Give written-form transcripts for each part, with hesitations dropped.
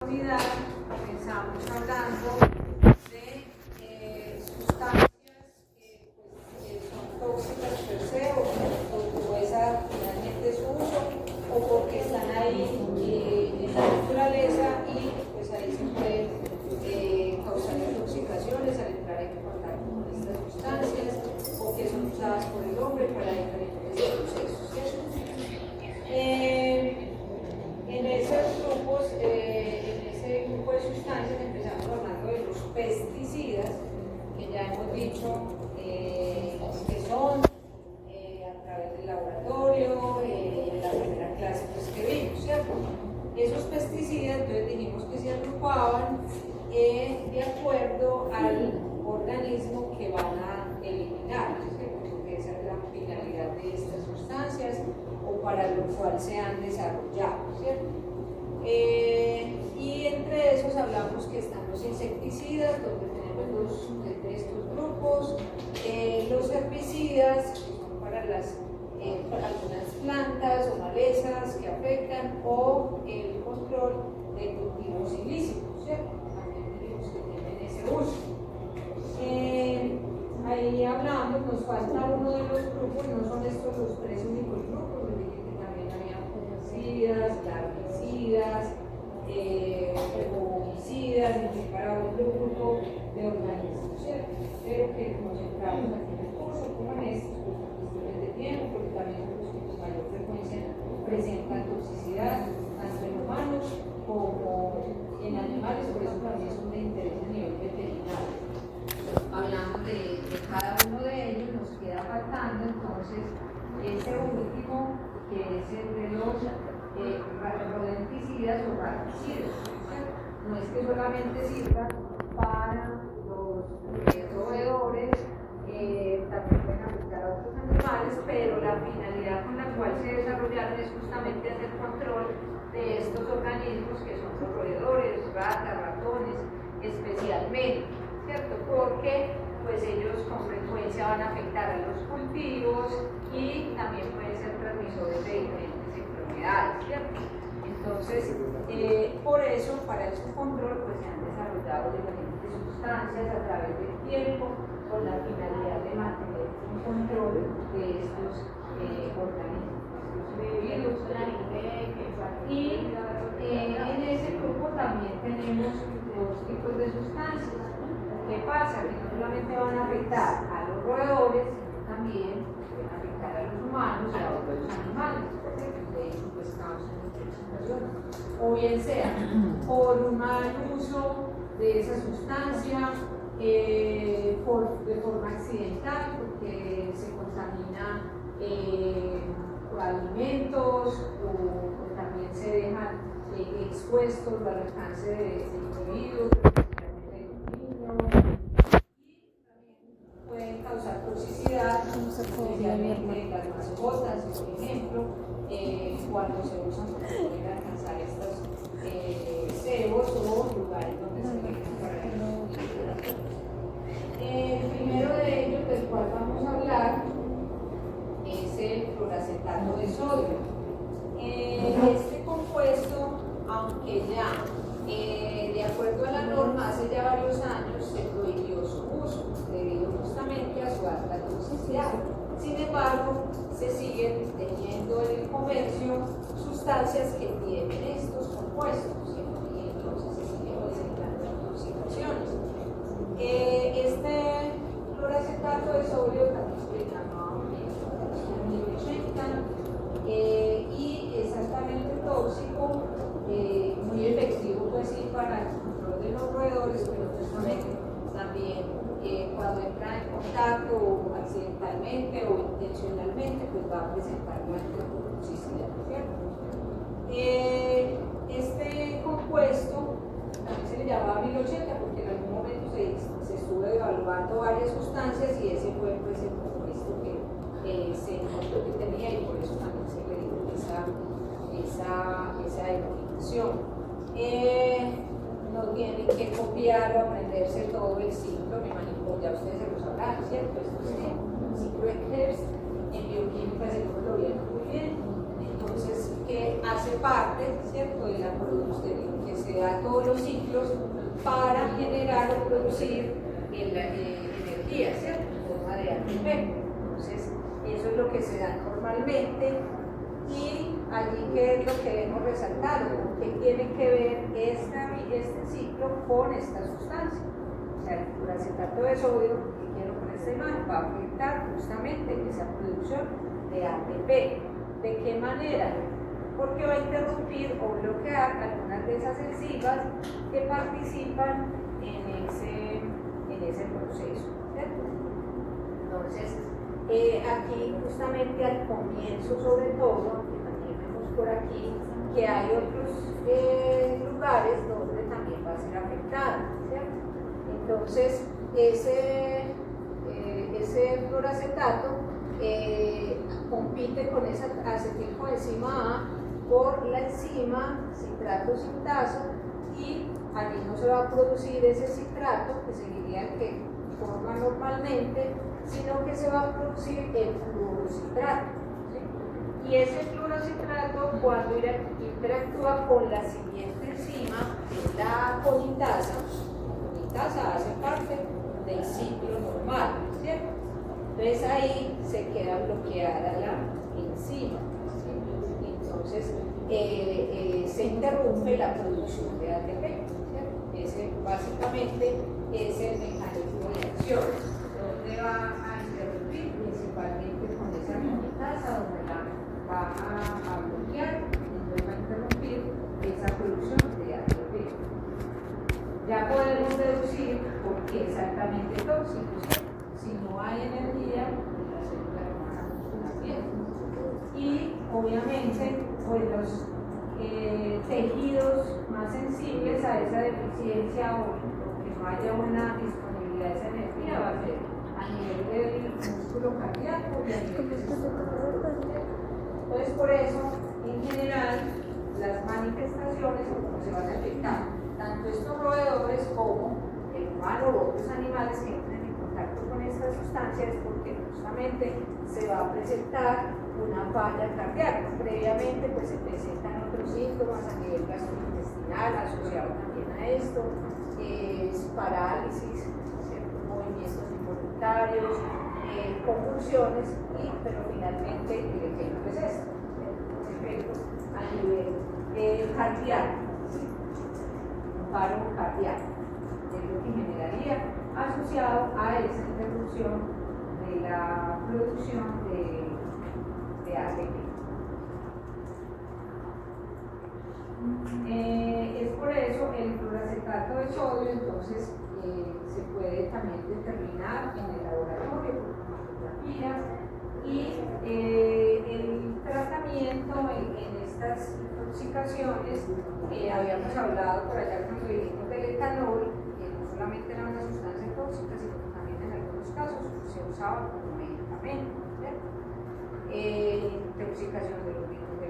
Unidad comenzamos hablando de sustancias que son tóxicas per se o por esa finalmente su uso o porque están ahí en la naturaleza y pues ahí se pueden causar intoxicaciones al entrar en contacto con estas sustancias o que son usadas por el hombre para diferentes procesos, ¿cierto? En esos grupos, en ese grupo de sustancias empezamos hablando de los pesticidas, que ya hemos dicho que son a través del laboratorio, en la primera clase pues, que vimos, ¿cierto? Esos pesticidas, entonces dijimos que se agrupaban de acuerdo al organismo que van a eliminar, ¿cierto? Porque esa es la finalidad de estas sustancias o para lo cual se han desarrollado, ¿cierto? Y entre esos hablamos que están los insecticidas, donde tenemos dos de estos grupos, los herbicidas, que son para algunas plantas o malezas que afectan, o el control de cultivos ilícitos, ¿cierto? También tenemos que tienen ese uso. Ahí hablamos, nos falta uno de los grupos, no son estos los tres únicos grupos, también había fungicidas, larvicidas, herbicidas, y para otro grupo de organismos, ¿cierto? Pero que nos centramos aquí en el curso, como en estos, por cuestiones de tiempo, porque también son los que con mayor frecuencia presentan toxicidad, tanto en humanos como en animales, por eso también son de interés a nivel veterinario. Hablamos de cada uno de ellos, nos queda faltando entonces ese último que es el de los rodenticidas o raticidas. No es que solamente sirva para los roedores, también pueden afectar a otros animales, pero la finalidad con la cual se desarrollaron es justamente hacer control de estos organismos que son los roedores, ratas, ratones, especialmente, ¿cierto? Porque pues ellos con frecuencia van a afectar a los cultivos y también pueden ser transmisores de diferentes enfermedades, ¿cierto? Entonces, por eso, para su control, pues se han desarrollado diferentes sustancias a través del tiempo con la finalidad de mantener un control de estos organismos. Y en ese grupo también tenemos dos tipos de sustancias. ¿Qué pasa? Que no solamente van a afectar a los roedores, sino también pueden afectar a los humanos y a otros animales. De hecho, pues causan intoxicaciones. O bien sea por un mal uso de esa sustancia, de forma accidental, porque se contamina alimentos o también se dejan expuestos al alcance de individuos, pueden causar toxicidad, especialmente en las mascotas, por ejemplo, cuando se usan para poder alcanzar estos cebos o lugares donde se dejan para el primero de ellos, del cual vamos a hablar, es el cloracetato de sodio. Este compuesto, aunque ya de acuerdo a la norma hace ya varios años se prohibió su uso debido justamente a su alta toxicidad. Sin embargo, se siguen teniendo en el comercio sustancias que tienen estos compuestos, ¿sí? Y entonces se siguen presentando intoxicaciones. Este cloracetato de sodio también se le llamaba 1080 y es altamente tóxico, muy efectivo pues sí para el control de los roedores, pero justamente también cuando entra en contacto accidentalmente o intencionalmente pues va a presentar una toxicidad, ¿cierto? Este compuesto también se le llamaba 1080 porque en algún momento se estuvo evaluando varias sustancias y ese fue pues el compuesto que se encontró que tenía y por eso también se le dio esa denominación. No tienen que copiar o aprenderse todo el ciclo, me imagino, ya ustedes se lo sabrán, ¿cierto? Esto es el ciclo de Krebs, en bioquímica seguro lo vieron muy bien. Entonces, que hace parte, ¿cierto?, de la producción que se le da todos los ciclos para generar o producir energía, ¿cierto? En forma de ATP. Entonces, eso es lo que se da normalmente. Y allí, ¿qué es lo que debemos resaltar? ¿Qué tiene que ver este ciclo con esta sustancia? O sea, el fluoracetato de sodio, que quiero con esta imagen, va a afectar justamente esa producción de ATP. ¿De qué manera? Porque va a interrumpir o bloquear algunas de esas enzimas que participan en ese proceso, ¿cierto? Entonces, aquí justamente al comienzo, sobre todo, que también vemos por aquí, que hay otros lugares donde también va a ser afectado, ¿cierto? Entonces, ese fluoracetato compite con esa acetilcoenzima A por la enzima citrato sintasa, y allí no se va a producir ese citrato, que seguiría el que forma normalmente, sino que se va a producir el fluorocitrato, ¿sí? Y ese fluorocitrato, cuando interactúa con la siguiente enzima, que es la conitasa hace parte del ciclo normal, ¿cierto? Entonces ahí se queda bloqueada la enzima, ¿sí? Entonces se interrumpe la producción de ATP, ¿cierto? Ese básicamente es el mecanismo de acción, donde va a interrumpir principalmente con esa conitasa, donde la va a bloquear, entonces va a interrumpir esa producción de ATP. Ya podemos deducir por qué exactamente tóxico, ¿sí? Si no hay energía, la célula no va a funcionar bien. Y obviamente, pues los tejidos más sensibles a esa deficiencia o que no haya una disponibilidad de esa energía va a ser a nivel del músculo cardíaco y a nivel del sistema nervioso. Entonces, por eso, en general, las manifestaciones o cómo se van a afectar tanto estos roedores como el humano u otros animales que entren en contacto con estas sustancias, porque justamente se va a presentar una falla cardíaca. Previamente pues se presentan otros síntomas a nivel gastrointestinal asociado también a esto, parálisis, ciertos movimientos involuntarios, convulsiones, pero finalmente el efecto es esto, el efecto a nivel cardíaco, un paro cardíaco, es lo que generaría asociado a esa interrupción de la producción de ATP. Es por eso el fluoracetato de sodio, entonces se puede también determinar en el laboratorio con cromatografías, y el tratamiento en estas intoxicaciones, habíamos hablado por allá cuando dijimos del etanol, que no solamente era una sustancia tóxica, sino que también en algunos casos se usaba como medicamento, ¿cierto? Intoxicación de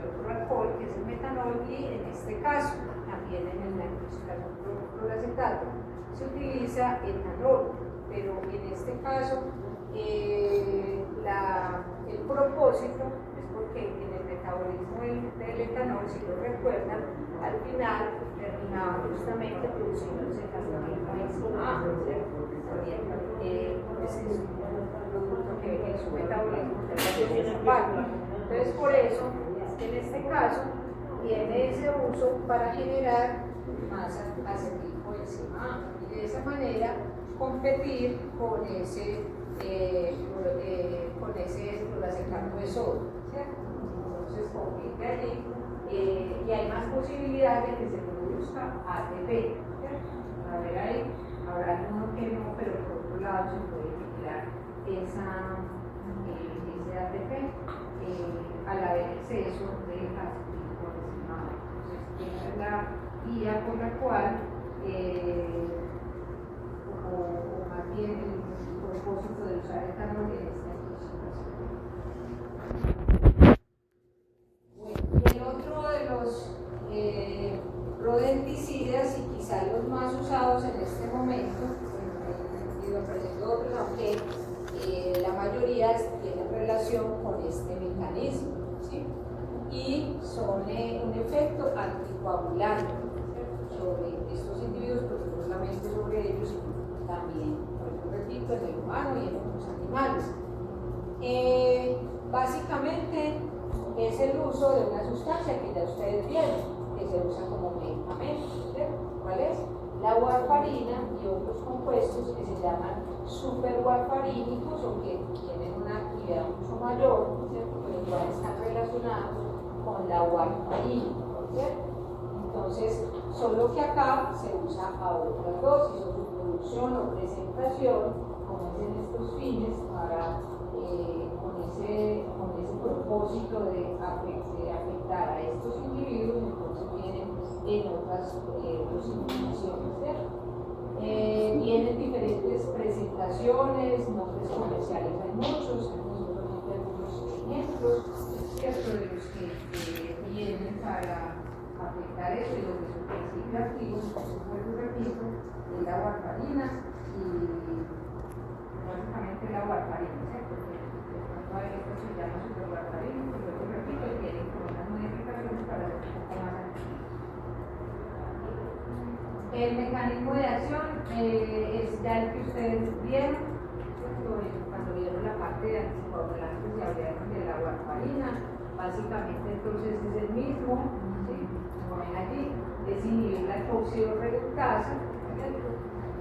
otro alcohol, que es el metanol, y en este caso, también en la intoxicación por fluoracetato, se utiliza etanol, pero en este caso, el propósito es porque en el metabolismo del etanol, si lo recuerdan, al final terminaba justamente produciéndose el acetilcoenzima A, ¿cierto? Ese es un producto que en su metabolismo termina esa parte. Entonces, por eso es que en este caso tiene ese uso para generar más acetilcoenzima A, y de esa manera competir con ese fluoracetato de sodio, ¿cierto? Entonces compite allí, y hay más posibilidad de que se produzca ATP, ¿cierto? A ver ahí, habrá uno que no, pero por otro lado se puede generar ese ATP al haber exceso de acetilcoenzima A. Entonces, esa es la guía por la cual, o más bien el propósito de usar etanol en esta intoxicación. Bueno, y el otro de los rodenticidas, y quizá los más usados en este momento, y ofreciendo otros, aunque la mayoría tienen relación con este mecanismo, ¿sí? Y son un efecto anticoagulante, ¿cierto? sobre estos individuos, pero no solamente sobre ellos, sino también, por eso repito, en el humano y en otros animales. Básicamente es el uso de una sustancia que ya ustedes vieron, que se usa como medicamento, ¿cierto? ¿Cuál es? La warfarina y otros compuestos que se llaman superwarfarínicos o que tienen una actividad mucho mayor, ¿cierto? Pero igual están relacionados con la warfarina, ¿cierto? Entonces, solo que acá se usa a otras dosis o su producción o presentación, como es en estos fines, para con ese propósito de afectar a estos individuos, entonces vienen en otras dosificaciones, ¿cierto? Vienen diferentes presentaciones, nombres comerciales hay muchos, solamente algunos ejemplos, ¿cierto? De los que vienen para afectar eso y los de su principio activo, entonces vuelvo y repito, es la warfarina y básicamente la warfarina, ¿cierto? Esto se llama superwarfarina, y vuelvo y repito, tienen como unas modificaciones para hacer un poco más antiguo. El mecanismo de acción es ya el que ustedes vieron, cuando vieron la parte de anticoagulantes y hablaron de la warfarina, básicamente entonces es el mismo, ¿sí? Como ven allí, es inhibir la hidroxiorreductasa,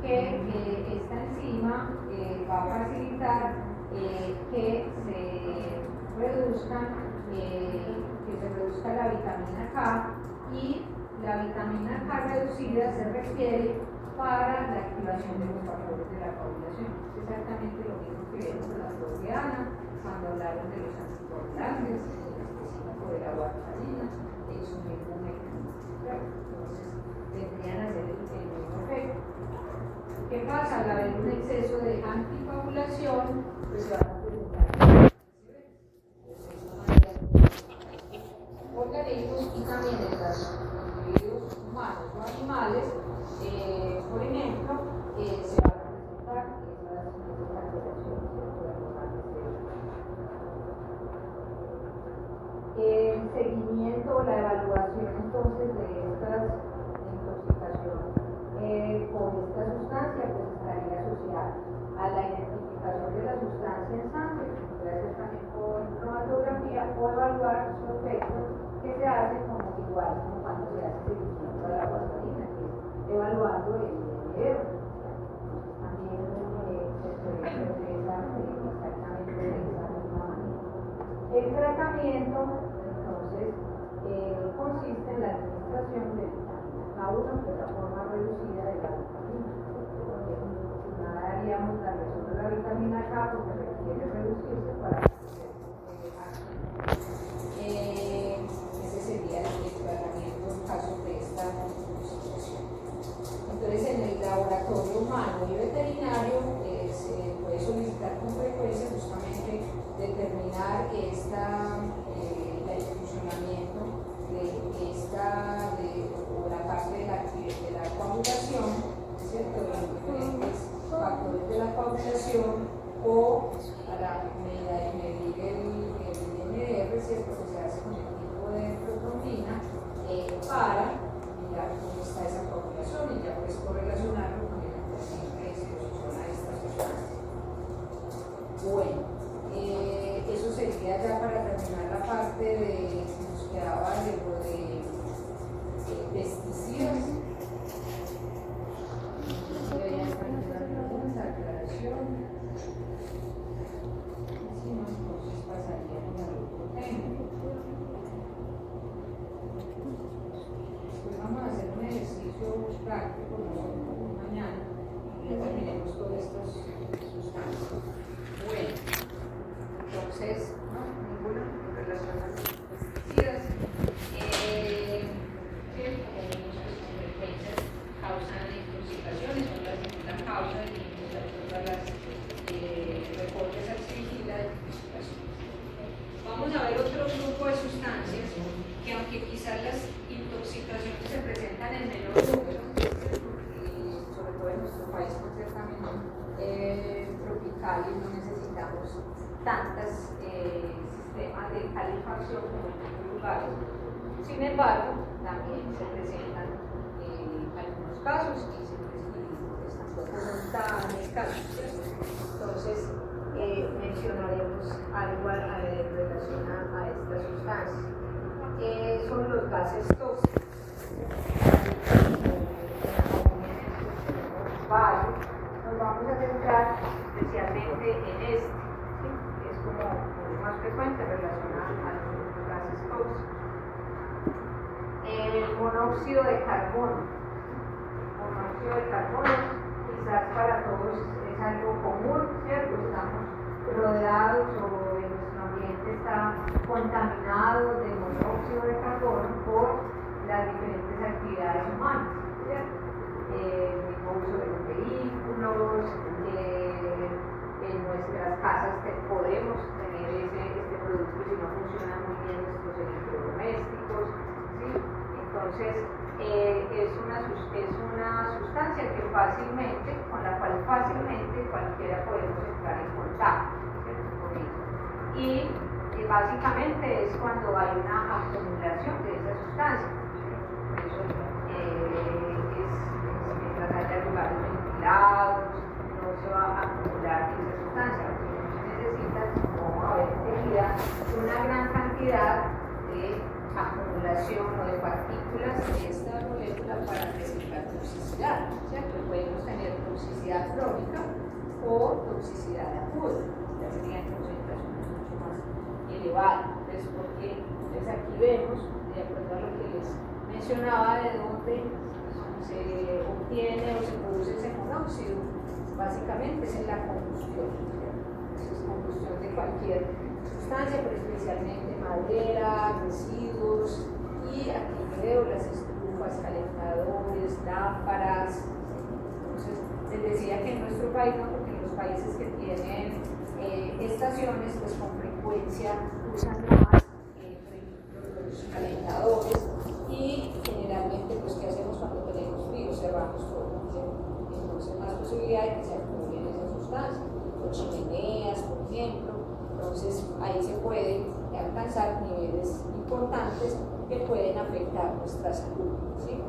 que esta enzima va a facilitar que se reduzca la vitamina K, y la vitamina K reducida se requiere para la activación de los factores de la coagulación. Es exactamente lo mismo que vieron con la proteína cuando hablaron de los anticoagulantes, en específico de la warfarina, es un mismo mecanismo. Entonces, tendrían a ser el mismo efecto. ¿Qué pasa? Al haber un exceso de anticoagulación, pues se van a presentar organismos y también en los individuos humanos o animales, por ejemplo, se van a presentar esas alteraciones. El seguimiento o la evaluación entonces de estas intoxicaciones con esta sustancia pues estaría asociada a la identificación de la sustancia en sangre, que se puede hacer también con cromatografía, o evaluar su efecto, que se hace como igual como cuando se hace seguimiento a la warfarina, que es evaluando el IR. También se puede hacer exactamente de esa misma manera. El tratamiento entonces consiste en la administración de vitamina K1, que es la forma reducida de la vitamina. Nada haríamos la reducción de la vitamina K porque requiere reducirse para ese sería el tratamiento en caso de esta intoxicación. Entonces, en el laboratorio humano y veterinario se puede solicitar con frecuencia justamente determinar el funcionamiento o la parte de la coagulación, ¿cierto? De los diferentes factores de la coagulación, o para medir el NR, ¿cierto? Que se hace con el tipo de protrombina para mirar cómo está esa coagulación y ya puedes correlacionarlo con el tratamiento de exposición a estas sustancias. Bueno, eso sería ya para terminar la parte de nos quedaba de lo de pesticidas. Práctico, mañana, y ya terminemos todas estas sustancias. Bueno, entonces, no, ninguna en relación a las pesticidas, que como muchas frecuencias causan intoxicaciones, son la causa de todas las reportes accesibles de intoxicación. Vamos a ver otro grupo de sustancias que, aunque quizás las intoxicaciones se presentan en menor número, sobre todo en nuestro país, por ser también tropical, y no necesitamos tantos sistemas de calefacción como en otros lugares. Sin embargo, también se presentan algunos casos y tampoco son tan escasos, ¿cierto? Entonces, mencionaremos algo en relación a estas sustancias. Son los gases tóxicos. Varios. Nos vamos a centrar especialmente en este, ¿sí? Que es como el más frecuente relacionado a los gases tóxicos. El monóxido de carbono. El monóxido de carbono, quizás para todos es algo común, ¿cierto? Estamos rodeados o en nuestro ambiente está contaminado de monóxido de carbono por las diferentes actividades humanas, ¿cierto? El mismo uso de los vehículos, en nuestras casas podemos tener este producto si no funcionan muy bien nuestros electrodomésticos, ¿sí? Entonces, es una sustancia que con la cual fácilmente cualquiera podemos entrar en contacto, ¿cierto? Con ella. Y básicamente es cuando hay una acumulación de esa sustancia. Por eso mientras haya lugares ventilados, no se va a acumular esa sustancia. Porque se necesita, como haber tenido una gran cantidad de acumulación o de partículas de esta molécula para presentar toxicidad, ¿cierto? Podemos tener toxicidad crónica o toxicidad aguda, ya serían concentraciones mucho más elevadas. Entonces, porque aquí vemos, de acuerdo a lo que les mencionaba, de dónde se obtiene o se produce ese monóxido, básicamente es en la combustión, ¿cierto? Es combustión de cualquier sustancia, pero especialmente madera, residuos, y aquí veo las estufas, calentadores, lámparas. Entonces, les decía que en nuestro país, no, porque en los países que tienen estaciones, pues con frecuencia usan más los calentadores, y generalmente, pues, ¿qué hacemos cuando tenemos frío? Cerramos todo, ¿sí? Entonces, más posibilidad de que se acumulen esas sustancias, o chimeneas, por ejemplo. Entonces, ahí se pueden alcanzar niveles importantes que pueden afectar nuestra salud, ¿sí?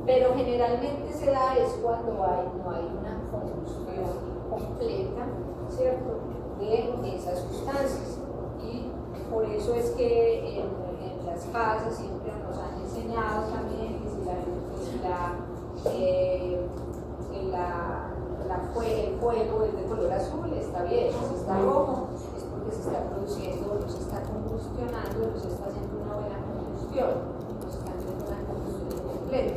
Pero generalmente se da es cuando no hay una combustión completa, ¿cierto?, de esas sustancias. Y por eso es que en las casas siempre nos han enseñado también que el fuego es de color azul, está bien. Si está rojo, es porque se está produciendo, no se está combustionando, no se está haciendo una buena combustión, no se está haciendo una combustión completa,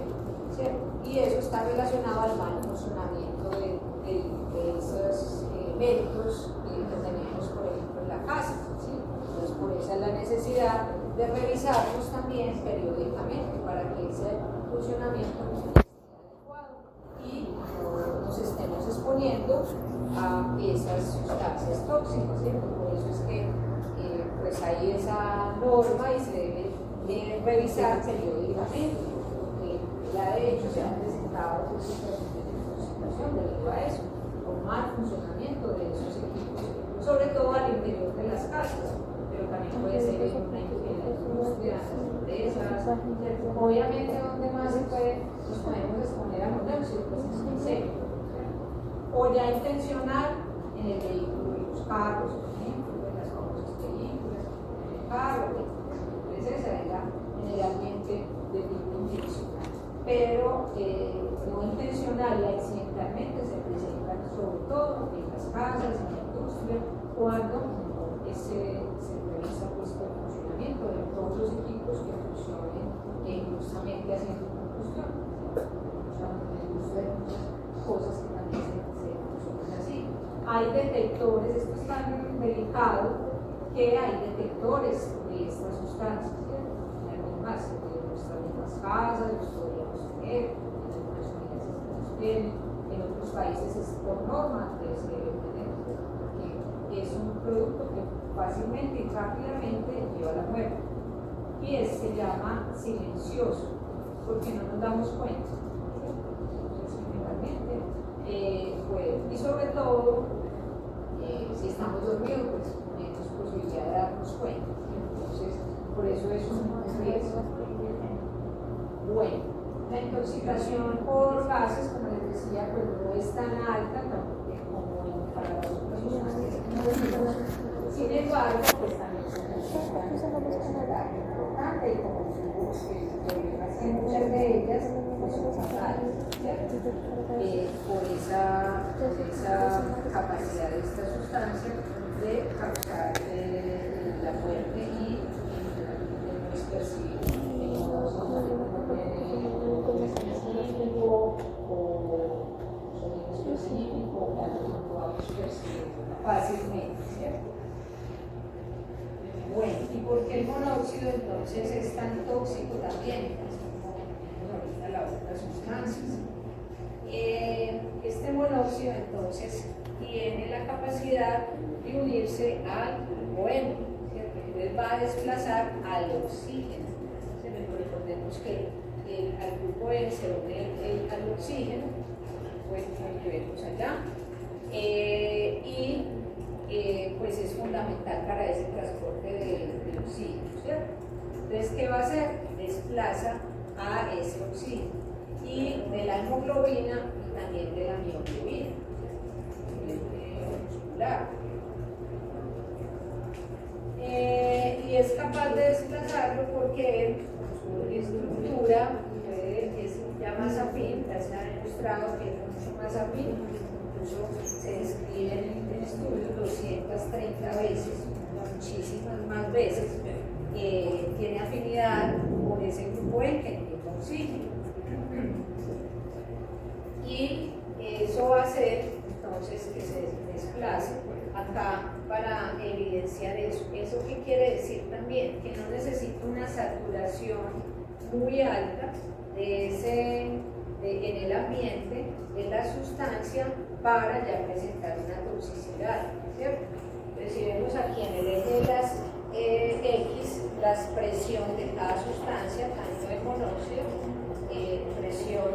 ¿cierto? Y eso está relacionado al mal funcionamiento de esos elementos que tenemos, por ejemplo, en la casa, ¿sí? Entonces, por eso es la necesidad de revisarlos también periódicamente para que ese funcionamiento esté adecuado y no nos estemos exponiendo a esas sustancias tóxicas, ¿cierto? Por eso es que pues hay esa norma y se debe de revisar periódicamente, porque ya de hecho se han presentado situaciones de intoxicación debido a eso, o mal funcionamiento de esos equipos, sobre todo al interior de las casas, pero también puede ser en la industria, en las empresas. Obviamente, donde más nos podemos exponer a monóxido, pues es en serio, o ya intencional en el vehículo, en los carros, por ejemplo, en las famosas películas, en el carro, entonces esa era generalmente de tipo intencional, pero no intencional y accidentalmente se presentan sobre todo en las casas, en la industria, cuando se revisa pues, el funcionamiento de todos los equipos que funcionen justamente haciendo combustión. La industria de muchas cosas que también se funcionan así. Hay detectores, esto es tan delicado que hay detectores de estas sustancias, ¿cierto? En nuestras mismas casas los podríamos tener, en algunas universidades los tienen, en otros países es por norma que se debe tener, porque es un producto que fácilmente y rápidamente lleva a la muerte. Y se llama silencioso, porque no nos damos cuenta. Entonces, generalmente, y sobre todo, si estamos dormidos, pues menos posibilidad de darnos cuenta. Entonces, por eso es un riesgo. Bueno, la intoxicación por gases, como les decía, pues no es tan alta tampoco como para las otras sustancias que no decimos. Sin embargo, pues también son importante y como decimos, que muchas de ellas pues son fatales, ¿cierto? Por esa capacidad de esta sustancia de causar la muerte y no es percibido específico o sonido específico o algo que podamos percibir fácilmente, ¿cierto? Bueno, ¿y por qué el monóxido entonces es tan tóxico también? Ahorita la otra sustancias. Este monóxido entonces tiene la capacidad de unirse al grupo N, ¿cierto? Entonces va a desplazar al oxígeno. Entonces, recordemos que al grupo N se une al oxígeno, pues lo que vemos allá, pues es fundamental para ese transporte del oxígeno, ¿cierto? Entonces, ¿qué va a hacer? Desplaza a ese oxígeno y de la hemoglobina y también de la mioglobina muscular. Y es capaz de desplazarlo porque su estructura es ya más afín, ya se ha demostrado que es mucho más afín, incluso se describe en estudios 230 veces, muchísimas más veces, tiene afinidad con ese grupo N que tiene oxígeno. Y eso va a hacer entonces que se desplace acá para evidenciar eso. ¿Eso qué quiere decir también? Que no necesita una saturación muy alta en el ambiente de la sustancia para ya presentar una toxicidad, ¿cierto? Entonces, si vemos aquí en el eje de las X, la expresión de cada sustancia, tanto de monóxido, presión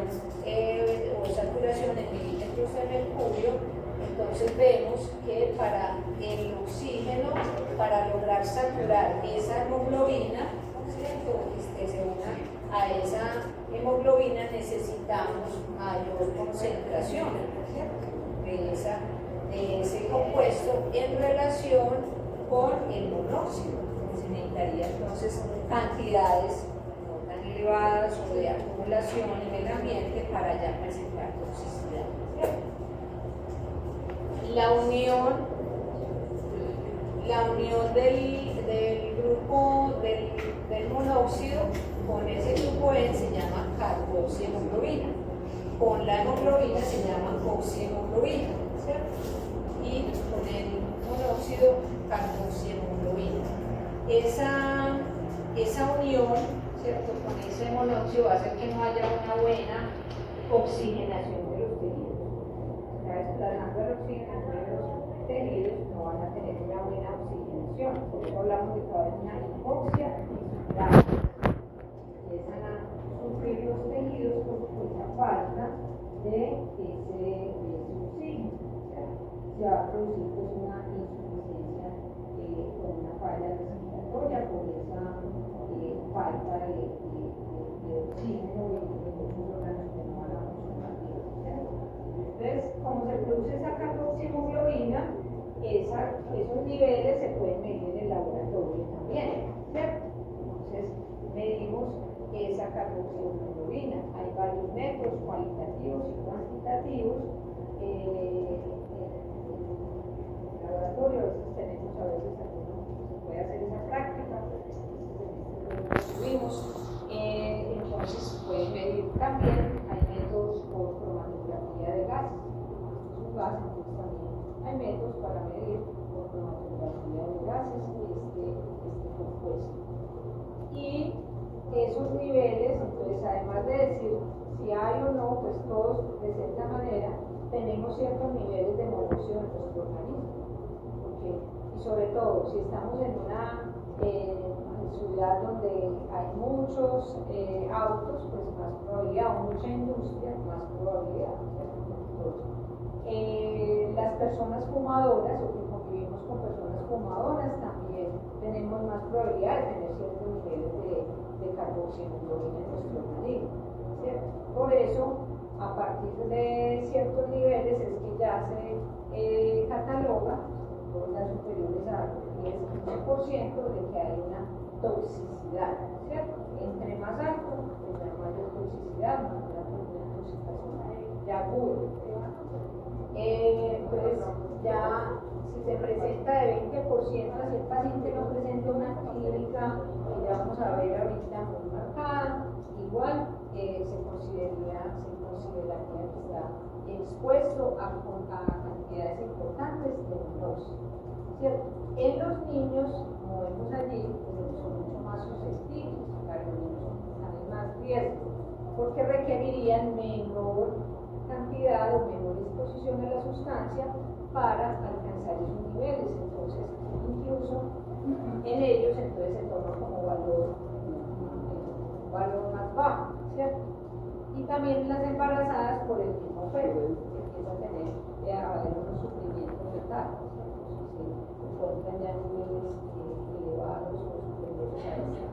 o saturación en milímetros de mercurio, entonces vemos que para el oxígeno, para lograr saturar esa hemoglobina, ¿cierto? Se una a esa hemoglobina necesitamos mayor concentración, ¿cierto? De ese compuesto en relación con el monóxido. Se necesitaría entonces cantidades no tan elevadas o de acumulación en el ambiente para ya presentar toxicidad, ¿cierto? La unión del grupo del monóxido con ese grupo N se llama carboxihemoglobina. Con la hemoglobina se llama oxihemoglobina, ¿cierto? Y con el monóxido, carboxihemoglobina. Esa unión, ¿cierto? Con ese monóxido va a hacer que no haya una buena oxigenación de los tejidos. Está desplazando el oxígeno de los tejidos, no van a tener una buena oxigenación. Por eso hablamos de que va a haber una hipoxia y empiezan a sufrir los tejidos por esa falta de ese oxígeno. Se va a producir pues, una insuficiencia con una falla respiratoria por esa falta de oxígeno y muchos órganos que no van a funcionar bien. Entonces, como se produce esa carboxihemoglobina, esos niveles se pueden medir en el laboratorio también, ¿cierto? Entonces, medimos esa carboxihemoglobina. Hay varios métodos cualitativos y cuantitativos. Laboratorio, a veces se puede hacer esa práctica, entonces pueden medir también, hay métodos por cromatografía de gases, esto es un gas, entonces también hay métodos para medir por cromatografía de gases este compuesto. Y esos niveles, entonces además de decir si hay o no, pues todos de cierta manera tenemos ciertos niveles de monóxido en nuestro organismo. Y sobre todo, si estamos en una ciudad donde hay muchos autos, pues más probabilidad, o mucha industria, más probabilidad. Las personas fumadoras, o que convivimos con personas fumadoras, también tenemos más probabilidad de tener ciertos niveles de carboxihemoglobina en nuestro organismo, ¿cierto? Por eso, a partir de ciertos niveles es que ya se cataloga, ya superiores a 10-15%, de que hay una toxicidad, ¿cierto? Entre más alto, pues ya mayor toxicidad, una intoxicación ya aguda. Entonces, ya si se presenta de 20%, si el paciente no presenta una clínica que ya vamos a ver ahorita muy marcada, igual se consideraría que está expuesto a cantidades importantes de monóxido, ¿cierto? En los niños, como vemos allí, son mucho más susceptibles, para los niños están más riesgo, porque requerirían menor cantidad o menor exposición a la sustancia para alcanzar esos niveles. Entonces, incluso en ellos entonces se toma como valor más bajo, ¿cierto? Y también las embarazadas por el mismo efecto, empieza a haber unos sufrimientos fetales, se encuentran ya niveles elevados o superiores a este.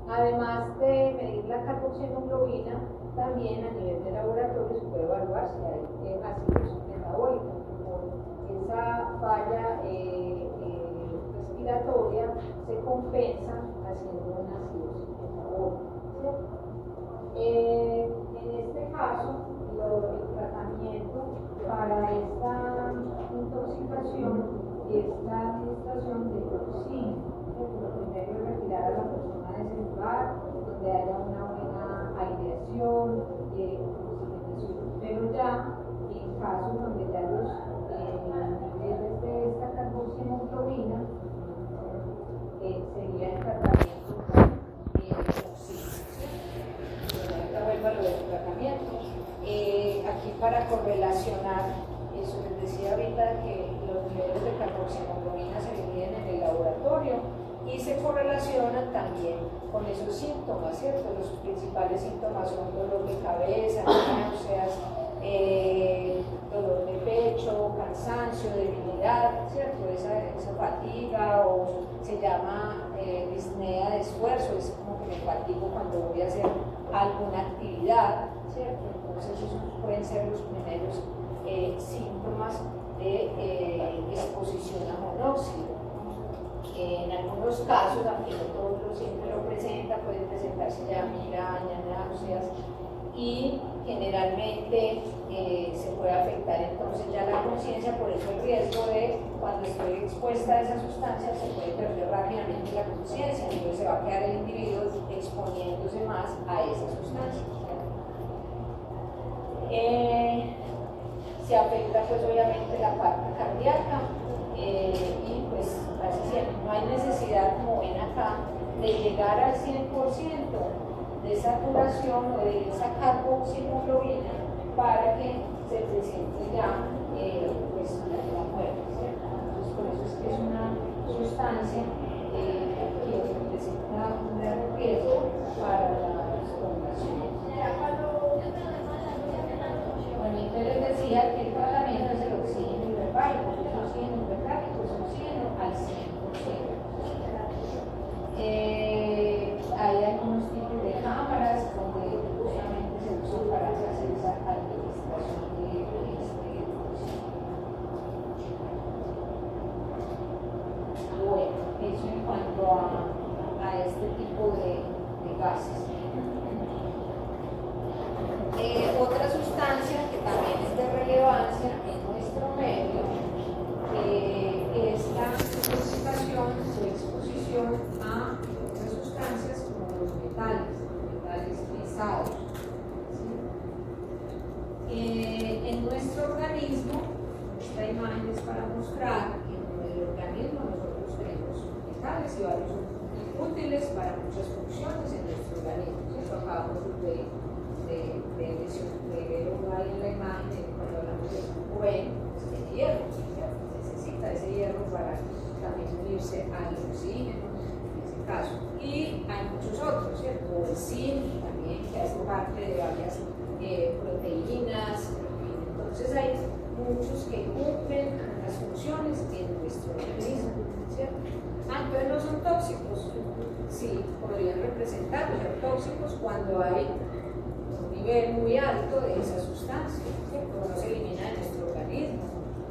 Además de medir la carboxiemoglobina, también a nivel de laboratorio se puede evaluar si hay acidosis metabólica. Por esa falla respiratoria se compensa haciendo una acidosis metabólica. En este caso, el tratamiento para esta intoxicación es la administración de toxina. Lo primero es retirar a la persona de ese lugar, donde haya una buena aireación, pero ya en casos donde ya los niveles de esta carboxiemoglobina sería el tratamiento con oxígeno. Ahorita vuelvo a lo del tratamiento. Aquí para correlacionar, eso les decía ahorita que los niveles de carboxiemoglobina se miden en el laboratorio y se correlacionan también con esos síntomas, ¿cierto? Los principales síntomas son dolor de cabeza, náuseas, dolor de pecho, cansancio, debilidad, ¿cierto? Esa fatiga, o se llama disnea de esfuerzo, es como que me fatigo cuando voy a hacer alguna actividad, ¿cierto? Entonces esos pueden ser los primeros síntomas de exposición a monóxido. En algunos casos, aunque no todos siempre lo presentan, pueden presentarse ya migrañas, náuseas, y generalmente se puede afectar entonces ya la conciencia. Por eso el riesgo de cuando estoy expuesta a esa sustancia se puede perder rápidamente la conciencia, entonces se va a quedar el individuo exponiéndose más a esa sustancia. Se afecta pues obviamente la parte cardíaca, y pues casi siempre no hay necesidad, como ven acá, de llegar al 100% de saturación o de esa carboxiemoglobina para que se presente ya pues la muerte, ¿cierto? Entonces por eso es que es una sustancia que presenta un gran riesgo para la exploración. Bueno, entonces les decía que el tratamiento es el oxígeno hiperbárico, el oxígeno hiperbárico es oxígeno al 100%. Hay algunos tipos de cámaras donde justamente se usan para hacer esa administración de oxígeno. Bueno, eso en cuanto a este tipo de gases. Otra sustancia que también es de relevancia en nuestro medio es la intoxicación o exposición a otras sustancias como los metales pesados. ¿Sí? En nuestro organismo, esta imagen es para mostrar que en el organismo nosotros tenemos metales y varios son útiles para muchas funciones en nuestro organismo. Eso acabamos de ver ahí en la imagen cuando hablamos de Q, pues tiene hierro, necesita ese hierro para también unirse al oxígeno en ese caso, y hay muchos otros, ¿cierto? El zinc también, que hace parte de varias proteínas. Entonces hay muchos que cumplen las funciones en nuestro organismo, ¿cierto? Entonces no son tóxicos, sí, podrían representar ser tóxicos cuando hay un nivel muy alto de esa sustancia, ¿cierto? No se elimina de nuestro organismo,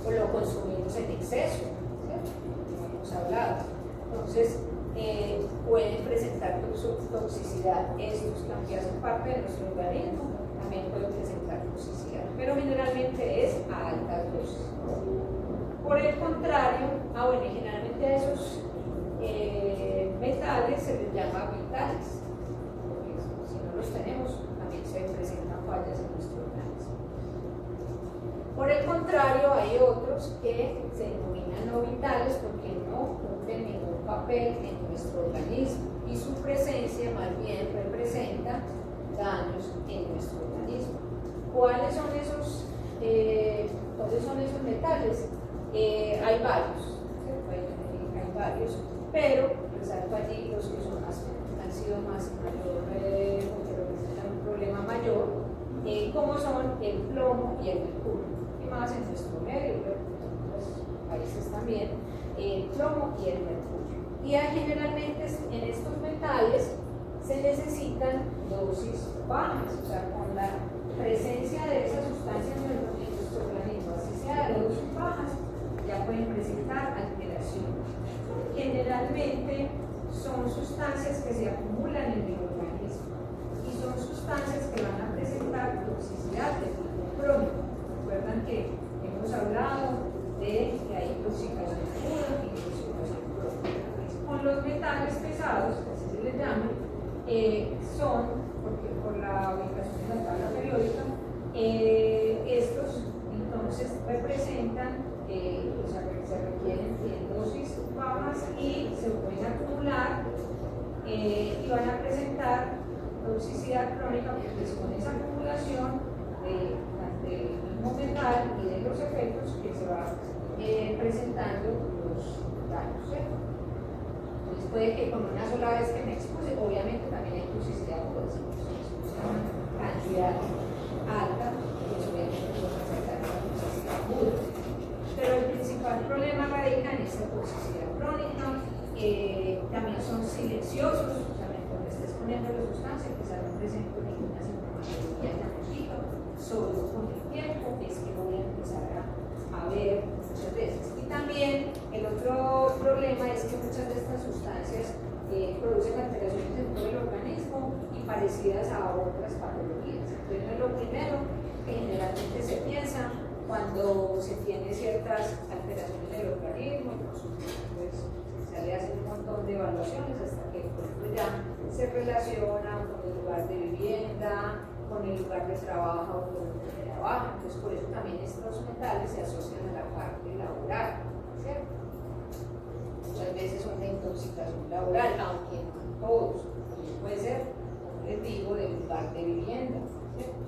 o lo consumimos en exceso, ¿cierto? Como hemos hablado. Entonces, pueden presentar toxicidad. Estos que hacen parte de nuestro organismo también pueden presentar toxicidad, pero generalmente es a altas dosis. Por el contrario, bueno, generalmente a esos metales se les llama vitales, porque si no los tenemos también se presentan fallas en nuestro organismo. Por el contrario, hay otros que se denominan no vitales porque no cumplen ningún papel en nuestro organismo y su presencia más bien representa daños en nuestro organismo. ¿Cuáles son esos metales? Hay varios, pero resalto allí los que han sido más mayor, porque representan un problema mayor, como son el plomo y el mercurio, y más en nuestro medio, pero en otros países también, el plomo y el mercurio. Y generalmente en estos metales se necesitan dosis bajas, o sea, con la presencia de esas sustancias en nuestro organismo, así sea de dosis bajas, ya pueden presentar alteración. Generalmente son sustancias que se acumulan en el organismo y son sustancias que van a presentar toxicidad de tipo crónico. Recuerdan que hemos hablado de que hay intoxicación aguda y intoxicación crónica. Con los metales pesados, así se les llama, son, porque por la ubicación de la tabla periódica, estos entonces representan, o sea, que se requieren dosis bajas y se pueden acumular y van a presentar toxicidad crónica, porque es con esa acumulación del mismo metal y de los efectos que se va presentando los daños, ¿cierto? Entonces puede que con una sola vez que me expuse, obviamente también hay toxicidad por una cantidad alta, pues obviamente no va a afectar la toxicidad aguda. Pero el principal problema radica en esta toxicidad crónica. También son silenciosos, o sea, cuando estés poniendo la sustancia, quizás no presento ninguna sintomatología llamativa, solo con el tiempo es que voy a empezar a ver muchas veces. Y también el otro problema es que muchas de estas sustancias producen alteraciones en todo el organismo y parecidas a otras patologías. Entonces, lo primero que generalmente se piensa cuando se tiene ciertas alteraciones del organismo, pues se le hace un montón de evaluaciones hasta que por ejemplo, ya se relaciona con el lugar de vivienda, con el lugar de trabajo, con el de trabajo. Entonces, por eso también estos metales se asocian a la parte laboral, ¿cierto? Muchas veces son de intoxicación laboral, aunque no todos. Puede ser, como les digo, del lugar de vivienda, ¿cierto?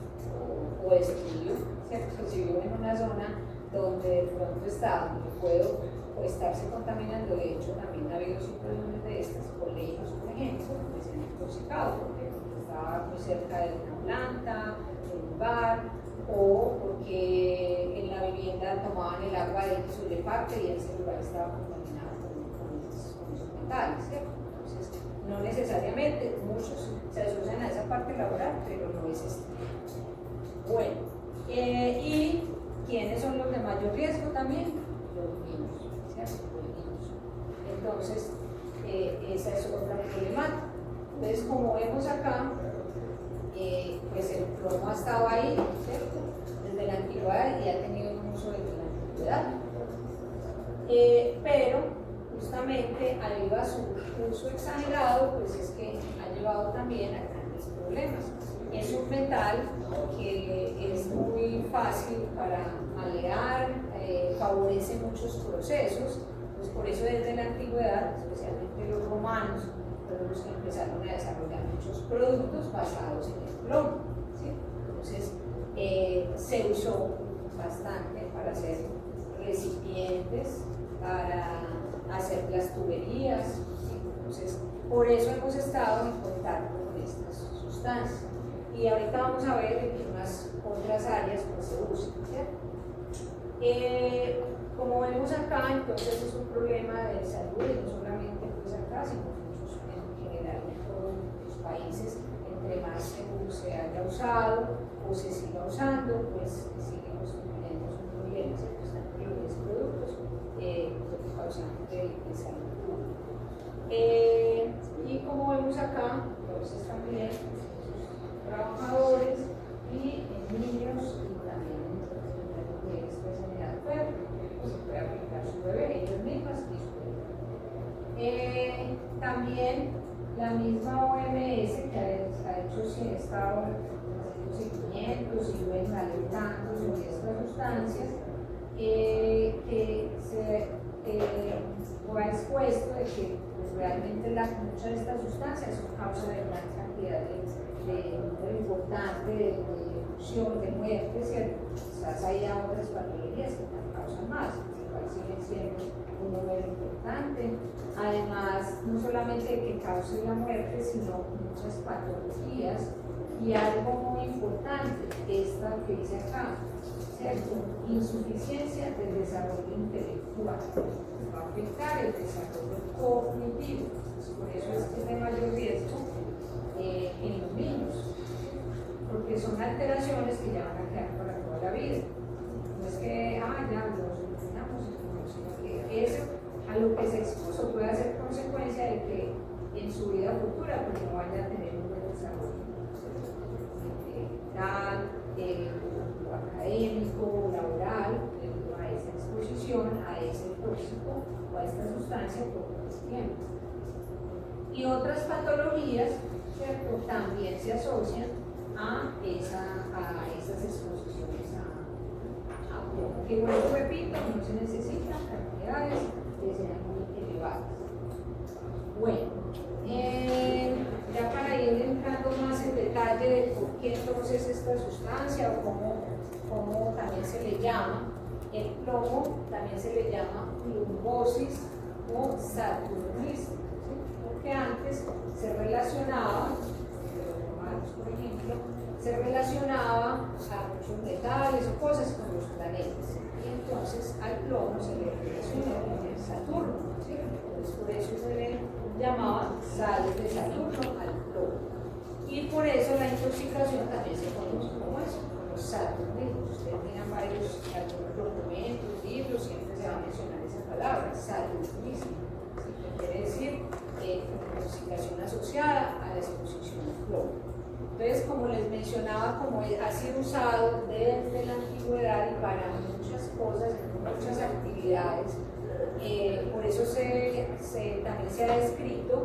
O estudio, ¿cierto? Si vivo en una zona donde de pronto donde puedo estarse contaminando, de hecho también ha habido situaciones de estas, colegios, por ejemplo, que se han intoxicado porque estaba muy cerca de una planta, de un bar, o porque en la vivienda tomaban el agua de X o de parte y ese lugar estaba contaminado con esos metales, ¿cierto? Entonces, no necesariamente, muchos se asocian a esa parte laboral, pero no es este. Bueno, ¿y quiénes son los de mayor riesgo también? Los niños, ¿cierto? Los niños. Entonces, esa es otra problemática. Entonces, como vemos acá, pues el plomo ha estado ahí, ¿cierto? Desde la antigüedad y ha tenido un uso desde la antigüedad. Pero, justamente, debido a su uso exagerado, pues es que ha llevado también a grandes problemas. Es un metal que es muy fácil para malear, favorece muchos procesos, pues por eso desde la antigüedad, especialmente los romanos, fueron los que empezaron a desarrollar muchos productos basados en el plomo, ¿sí? Entonces se usó bastante para hacer recipientes, para hacer las tuberías, ¿sí? Entonces por eso hemos estado en contacto con estas sustancias. Y ahorita vamos a ver en unas otras áreas que se usan, ¿cierto? Como vemos acá, entonces es un problema de salud, y no solamente pues acá, sino en general en todos los países. Entre más se haya usado o se siga usando, pues seguimos teniendo un problema, están los productos causantes de salud pública. Y como vemos acá, entonces también trabajadores y niños y también de especialidad fuerte, se puede aplicar su bebé, ellos mismas y su bebé. También la misma OMS que ha hecho estado haciendo seguimientos y ven alertando sobre estas sustancias, que se ha expuesto de que pues, realmente muchas de estas sustancias son causa de gran cantidad de número importante de ejecución, de muerte, ¿cierto? Quizás haya otras patologías que causan más, igual siguen siendo un número importante. Además, no solamente que cause la muerte, sino muchas patologías. Y algo muy importante, esta que dice acá, ¿cierto? Insuficiencia del desarrollo intelectual. Va a afectar el desarrollo cognitivo. Por eso es que es de mayor riesgo en los niños, porque son alteraciones que ya van a quedar para toda la vida. No es que, ya lo solucionamos, sino que eso a lo que se expuso puede ser consecuencia de que en su vida futura pues, no vaya a tener un buen desarrollo integral, académico, laboral, debido a esa exposición, a ese tóxico o a esta sustancia por más tiempo. Y otras patologías, ¿cierto? También se asocian a esas exposiciones a plomo. Que bueno, repito, no se necesitan cantidades que sean muy elevadas. Bueno, ya para ir entrando más en detalle de por qué entonces esta sustancia o cómo también se le llama, el plomo también se le llama plumbosis o saturnismo, ¿sí? Porque antes se relacionaba, por ejemplo, se relacionaba a muchos metales o cosas con los planetas, y entonces al plomo se le relacionó con el Saturno, ¿sí? Entonces por eso se le llamaba sales de Saturno al plomo, y por eso la intoxicación también se conoce como eso, los saturnismos. Ustedes miran algunos documentos, libros, siempre se va a mencionar esa palabra, saturnismo, ¿sí? Que quiere decir intoxicación asociada a la exposición al plomo. Entonces, como les mencionaba, como ha sido usado desde la antigüedad y para muchas cosas, muchas actividades, por eso también se ha descrito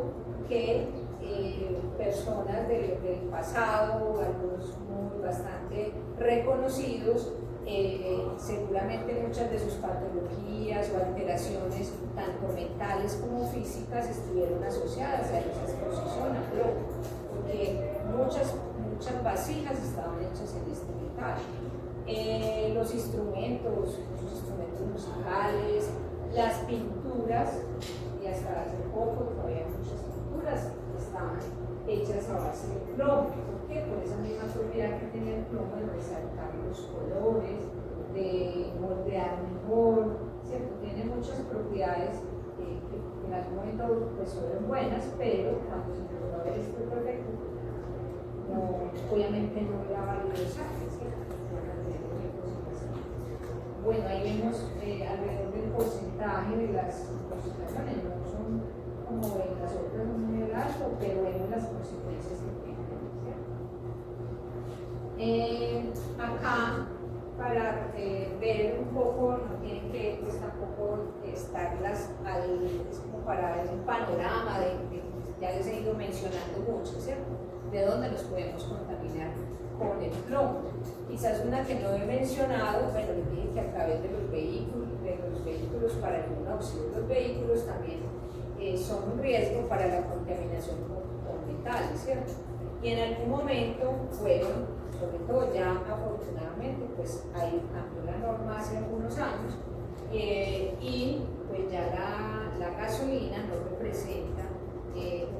que personas del pasado, algunos bastante reconocidos, seguramente muchas de sus patologías o alteraciones, tanto mentales como físicas, estuvieron asociadas a esa exposición al plomo, porque muchas vasijas estaban hechas en este metal. Los instrumentos musicales, las pinturas, y hasta hace poco todavía muchas pinturas estaban hechas a base de plomo. ¿Por qué? Por esa misma propiedad que tenía el plomo de resaltar los colores, de moldear mejor, ¿cierto? Tiene muchas propiedades que en algún momento pues, fueron buenas, pero cuando se empezó a ver este perfecto, obviamente no era válido usarse, ¿cierto? Bueno, ahí vemos alrededor del porcentaje de las intoxicaciones, no son como en las otras muy alto, pero vemos las consecuencias que tienen, ¿cierto? Acá, para ver un poco, no tienen que pues, tampoco estarlas es como para ver un panorama ya les he ido mencionando mucho, ¿cierto? De dónde nos podemos contaminar con el plomo. Quizás una que no he mencionado, bueno, les dije que a través de los vehículos para el monóxido, los vehículos también son un riesgo para la contaminación con metales, ¿cierto? Y en algún momento fueron, sobre todo ya afortunadamente, pues ahí cambió la norma hace algunos años, y pues ya la gasolina no representa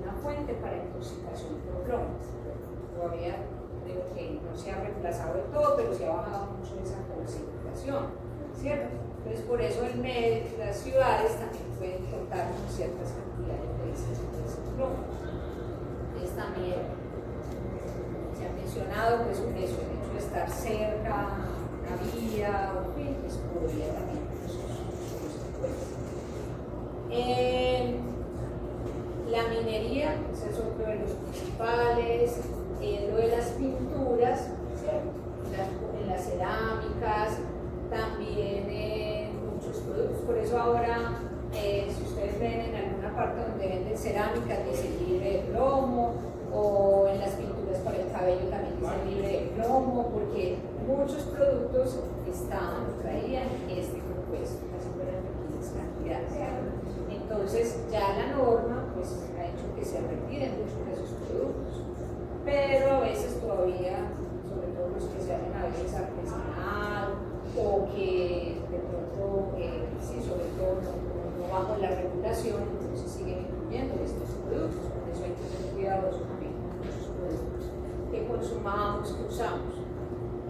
una fuente para intoxicación por plomo. Todavía creo que no se ha reemplazado de todo, pero se ha bajado mucho esa concentración. ¿cierto? Entonces, por eso las ciudades también pueden contar con ciertas cantidades de ese plomo. Entonces, también se ha mencionado pues, el hecho de estar cerca a una vía, o fin, pues podría también la minería, ese es otro de los principales, lo de las pinturas, ¿cierto? En las cerámicas, también en muchos productos, por eso ahora, si ustedes ven en alguna parte donde venden cerámicas, dice libre de plomo, o en las pinturas para el cabello también dice libre de plomo, porque muchos productos traían este compuesto, casi fueran pequeñas cantidades. Entonces, ya la norma pues, ha hecho que se retiren muchos de esos productos, pero a veces todavía, sobre todo los que se hacen a veces artesanal o que de pronto, sí, sobre todo no bajo la regulación, entonces siguen incluyendo estos productos. Por eso hay que ser cuidadosos también con muchos productos que consumamos, que usamos.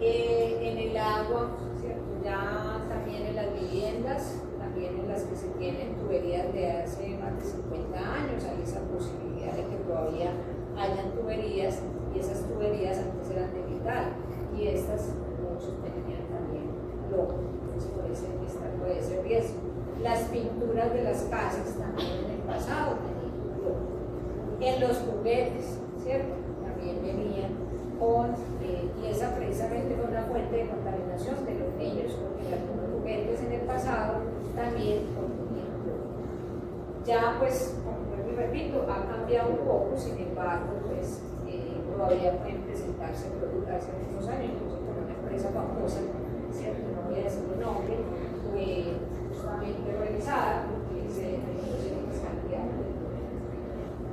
En el agua, ¿cierto? Ya también en las viviendas, también en las que se tienen tuberías de hace más de 50 años, hay esa posibilidad de que todavía hayan tuberías, y esas tuberías antes eran de metal, y estas muchos tenían también lodo, entonces puede ser riesgo. Las pinturas de las casas también en el pasado tenían lodo. En los juguetes, ¿cierto? También venían con, y esa precisamente fue una fuente de contaminación de los niños, porque algunos juguetes en el pasado también contenían cloro. Ya pues, como vuelvo y repito, ha cambiado un poco, sin embargo, pues todavía pueden presentarse productos hace muchos años, incluso con una empresa famosa, ¿cierto? No voy a decir el nombre, fue justamente realizada porque se reducen las cantidades.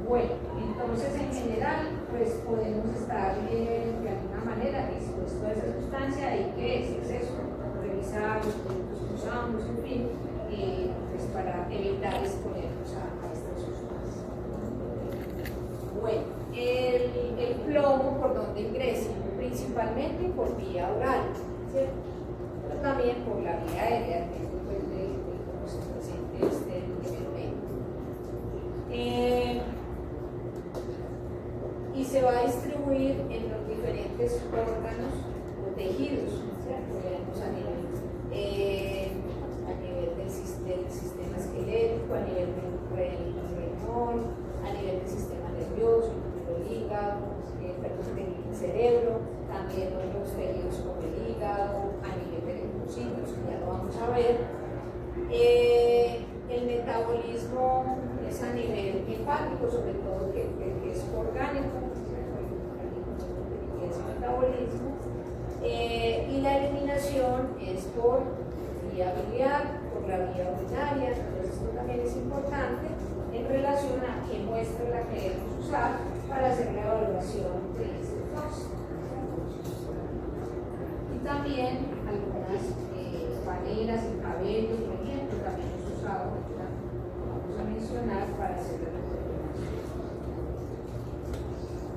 Bueno, entonces en general, pues podemos estar de alguna manera expuestos a esa sustancia. ¿Y qué es? Es eso, revisar los productos que usamos, en fin, pues para evitar exponernos a estas sustancias. Bueno, el plomo, ¿por dónde ingresa? Principalmente por vía oral, ¿cierto? Pero también por la vía aérea, después de cómo se presente este elemento. Y se va a distribuir en los diferentes órganos o tejidos, ¿cierto? Veamos a nivel del sistema esquelético, a nivel del riñón, a nivel del sistema nervioso, el hígado, del cerebro, también otros tejidos como el hígado, a nivel de linfocitos, ya lo vamos a ver. El metabolismo es a nivel hepático, sobre todo que es orgánico, que es metabolismo, y la eliminación es por vía biliar, por la vía urinaria. Entonces esto también es importante en relación a qué muestra la queremos usar para hacer la evaluación de este tóxico. Y también algunas panelas y cabello, por ejemplo, también es usado, vamos a mencionar para hacer la determinación.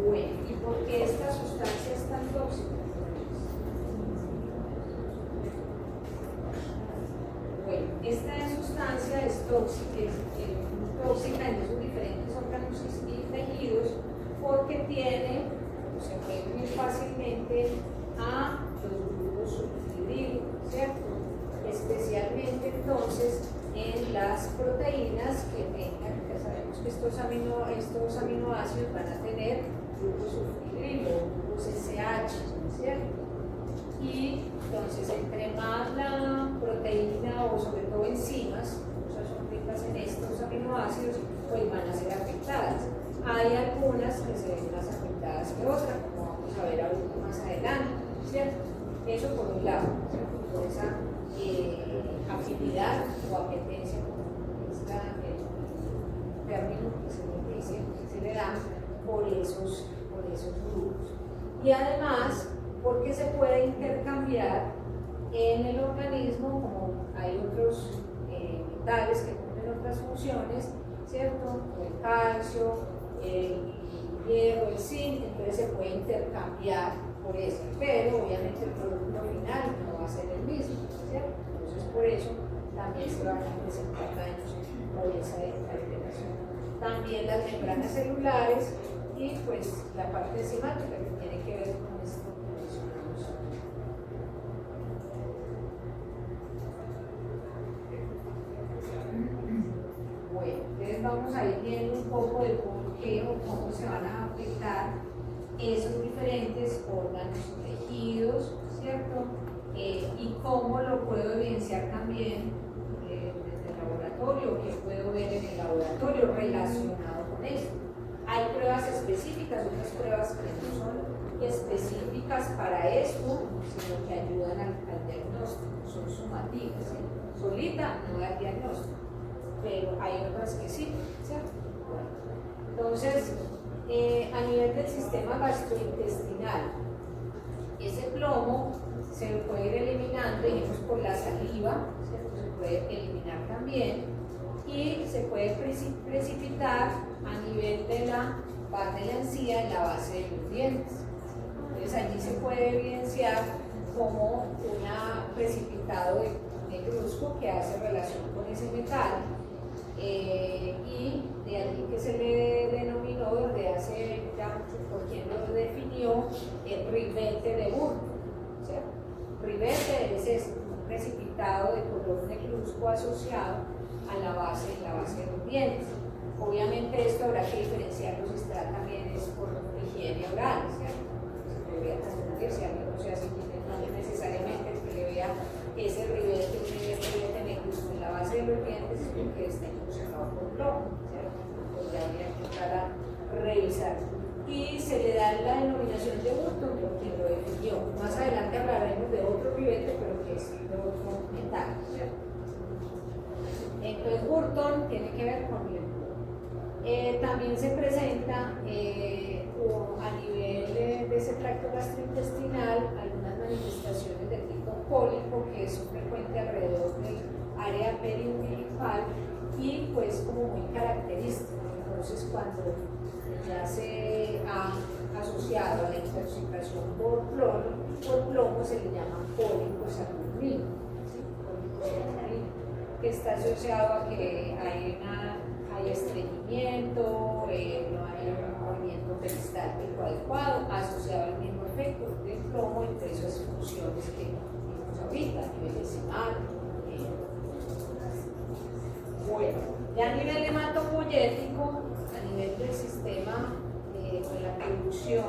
Bueno, ¿y por qué esta sustancia es tan tóxica? Bueno, esta sustancia es tóxica en esos diferentes órganos y tejidos porque se puede unir fácilmente a los grupos sulfhidrílicos, ¿cierto? Especialmente entonces en las proteínas que tengan, ya sabemos que estos aminoácidos van a tener grupos sulfhidrílicos, grupos SH, ¿cierto? Y entonces entre más la proteína o sobre todo enzimas, son ricas en estos aminoácidos, pues van a ser afectadas. Hay algunas que se ven más afectadas que otras, como vamos a ver ahorita más adelante, ¿cierto? Eso por un lado, ¿cierto? Por esa afinidad o apetencia, como es el término que se le da por esos grupos. Y además, porque se puede intercambiar en el organismo, como hay otros metales que cumplen otras funciones, ¿cierto? El calcio, el hierro, el zinc, entonces se puede intercambiar por eso, pero obviamente el producto final no va a ser el mismo, ¿cierto? entonces por eso también se van a presentar daños por esa alteración. También las membranas celulares y pues la parte enzimática que tiene que ver con esto que mencionamos. Bueno, entonces vamos a ir viendo un poco de por qué o cómo se van a afectar esos diferentes órganos y tejidos, ¿cierto? Y cómo lo puedo evidenciar también desde el laboratorio, qué puedo ver en el laboratorio relacionado con esto. Hay pruebas específicas, otras pruebas que no son específicas para esto, sino que ayudan al diagnóstico, son sumativas, ¿sí? Solita no da diagnóstico, pero hay otras que sí, ¿cierto? Bueno, entonces, a nivel del sistema gastrointestinal, ese plomo se puede ir eliminando, digamos, por la saliva, ¿cierto? Se puede eliminar también y se puede precipitar a nivel de la parte de la encía en la base de los dientes. Entonces allí se puede evidenciar como un precipitado de negruzco que hace relación con ese metal y de allí que se le denominó desde hace ya por quien lo definió el ribete de Burton, ¿cierto? Ribete es ese, un precipitado de color negruzco asociado a la base de los dientes. Obviamente esto habrá que diferenciarlo si está también es por higiene oral, ¿cierto? Se podría confundir si alguien no se hace higiene, no es necesariamente el que le vea ese ribete negruzco en la base de los dientes es porque está incursionado por plomo, ¿cierto? Pues ya habría que entrar a revisar. Y se le da la denominación de Burton por quien lo definió. Más adelante hablaremos de otro ribete, pero que es de otro metal, ¿cierto? Entonces Burton tiene que ver con el también se presenta a nivel de ese tracto gastrointestinal algunas manifestaciones de tipo cólico que son frecuentes alrededor del área periumbilical y pues como muy característico. Entonces cuando ya se ha asociado a la intoxicación por plomo se le llama cólico saturnino, ¿sí? Cólico saturnino, que está asociado a que hay estreñimiento, no hay un movimiento peristáltico adecuado, asociado al mismo efecto del plomo entre esas funciones que vimos ahorita, a nivel decimal. Bueno, ya a nivel hematopoyético, a nivel del sistema de la producción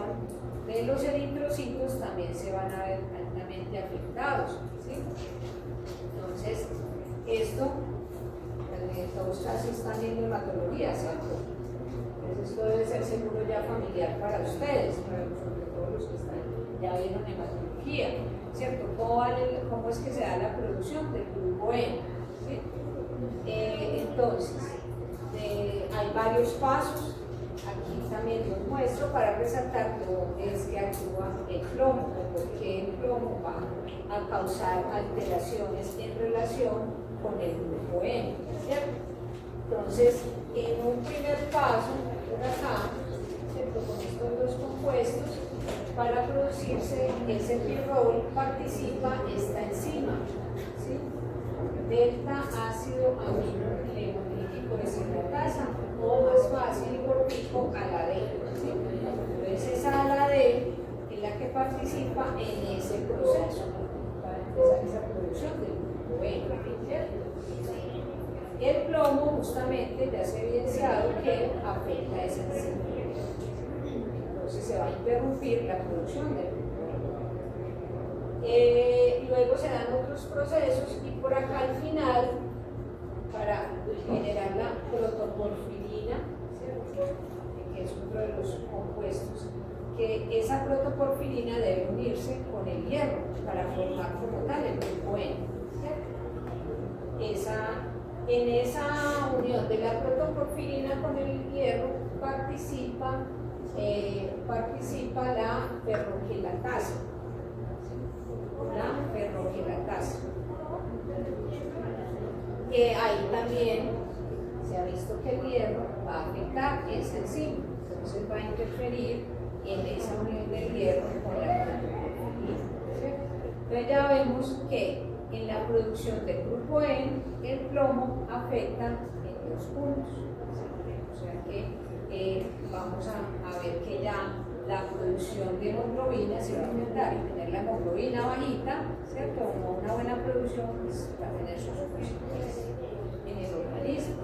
de los eritrocitos también se van a ver altamente afectados, ¿sí? Entonces, esto todos casi están viendo hematología, ¿cierto? Entonces esto debe ser seguro ya familiar para ustedes, sobre todo los que están, ya vieron hematología, ¿cierto? ¿Cómo es que se da la producción del grupo N? ¿Sí? Entonces, hay varios pasos, aquí también los muestro para resaltar cómo es que actúa el plomo, porque el plomo va a causar alteraciones en relación con el grupo N, ¿cierto? Entonces, en un primer paso, por acá, ¿cierto? Con estos dos compuestos, para producirse ese pirrol participa esta enzima, ¿sí? Delta ácido amino levonílico deshidrataza, o más fácil y cortico, ALA-D, ¿sí? Entonces, esa ALA-D es la que participa en ese proceso para empezar esa producción del grupo N, ¿cierto? El plomo justamente ya se ha evidenciado que afecta a esa enzima. Entonces se va a interrumpir la producción del plomo. Luego se dan otros procesos y por acá al final, para generar la protoporfirina, ¿cierto? Que es otro de los compuestos, que esa protoporfirina debe unirse con el hierro para formar como tal el grupo N, ¿cierto? En esa unión de la protoporfirina con el hierro participa la ferroquilatasa. La ferroquilatasa. Ahí también se ha visto que el hierro va a afectar esa enzima, entonces va a interferir en esa unión del hierro con la protoporfirina. Entonces ya vemos que en la producción del grupo N, el plomo afecta en 2 puntos. O sea que vamos a ver que ya la producción de hemoglobina se va a aumentar y tener la hemoglobina bajita, ¿cierto? Como una buena producción, pues va a tener sus consecuencias en el organismo.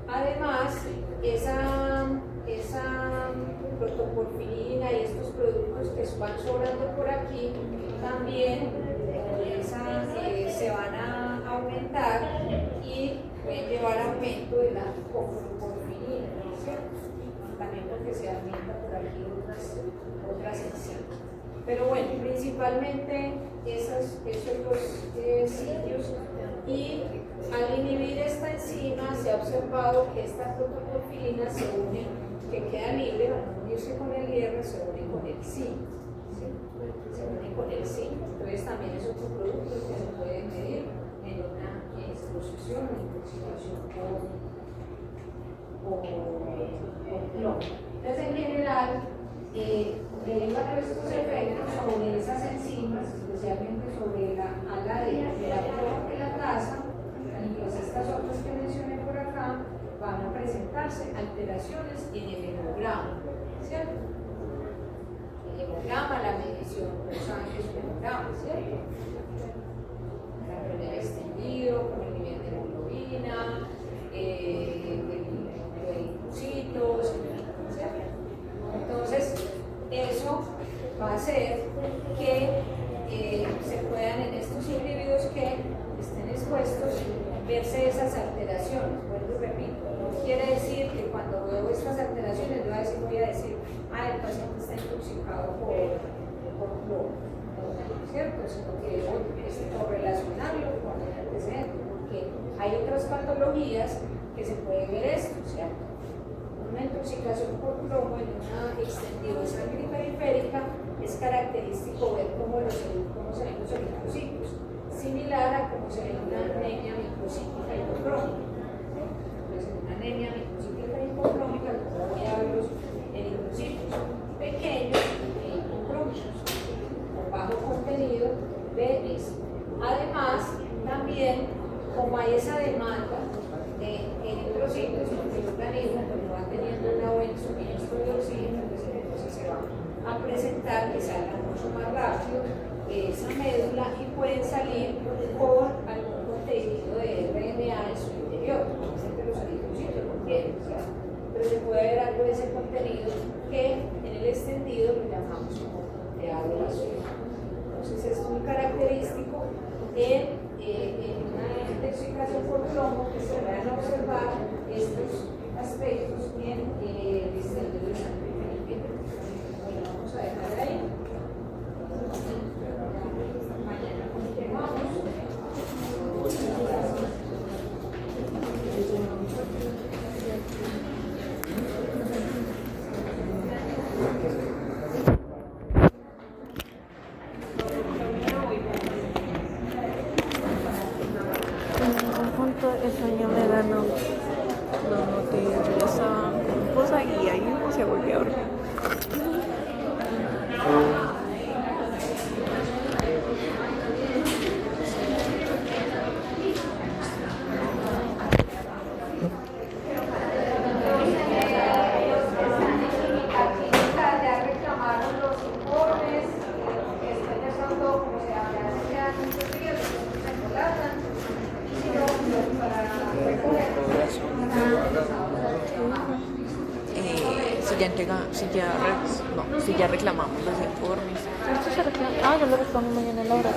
Además, esa protoporfirina y estos productos que van sobrando por aquí también se van a aumentar y pueden llevar a aumento de la coproporfirina, ¿cierto? También porque se aumenta por aquí otras enzimas. Pero bueno, principalmente esos 2 sitios. Y al inhibir esta enzima se ha observado que esta protoporfirina se une, que queda libre, al no unirse con el hierro, se une con el zinc. ¿Sí? Se une con el zinc. Entonces también es otro producto que se puede medir en una exposición o intoxicación por plomo. Entonces, en general, debido a estos efectos sobre esas enzimas, especialmente sobre la tasa, y pues estas otras que mencioné por acá, van a presentarse alteraciones en el hemograma, ¿cierto? El hemograma, la medición por sangre es un hemograma, ¿cierto? El extendido, con el nivel de hemoglobina, el número de linfocitos, ¿cierto? Entonces, eso va a hacer que se puedan en estos individuos que estén expuestos verse esas alteraciones. Vuelvo y repito, no quiere decir que cuando veo estas alteraciones voy a decir, el paciente está intoxicado por plomo, ¿cierto? Sino que debo correlacionarlo con el antecedente, porque hay otras patologías que se puede ver esto, ¿cierto? Una intoxicación por plomo en una extendido de sangre periférica es característico ver cómo se ven los eritrocitos, similar a cómo se ve una anemia microcíclica hipocrómica. Entonces, en una anemia microcíclica hipocrómica, como voy a ver los eritrocitos pequeños e hipocrómicos, con bajo contenido de eso. Además, también, como hay esa demanda de eritrocitos, porque el organismo va teniendo un buen suministro de oxígeno, entonces se va a presentar que salga mucho más rápido esa médula y pueden salir con algún contenido de RNA en su interior, entre los eritrocitos, pero se puede ver algo de ese contenido que en el extendido lo llamamos como punteado azul. Entonces es muy característico en una intoxicación por plomo que se van a observar estos aspectos en el extendido de sangre periférica. Bueno, vamos a dejar ahí. Mañana continuamos. El sueño me ganó. No noté, yo ya estaba con cosa y ahí se volvió a dormir. Ya reclamaron los informes, después de pronto, como se hace ya muchos días, se colapsan, y si no, para recoger. Si ya reclamamos los informes. ¿Esto se reclama? Yo lo reclamo mañana a la hora.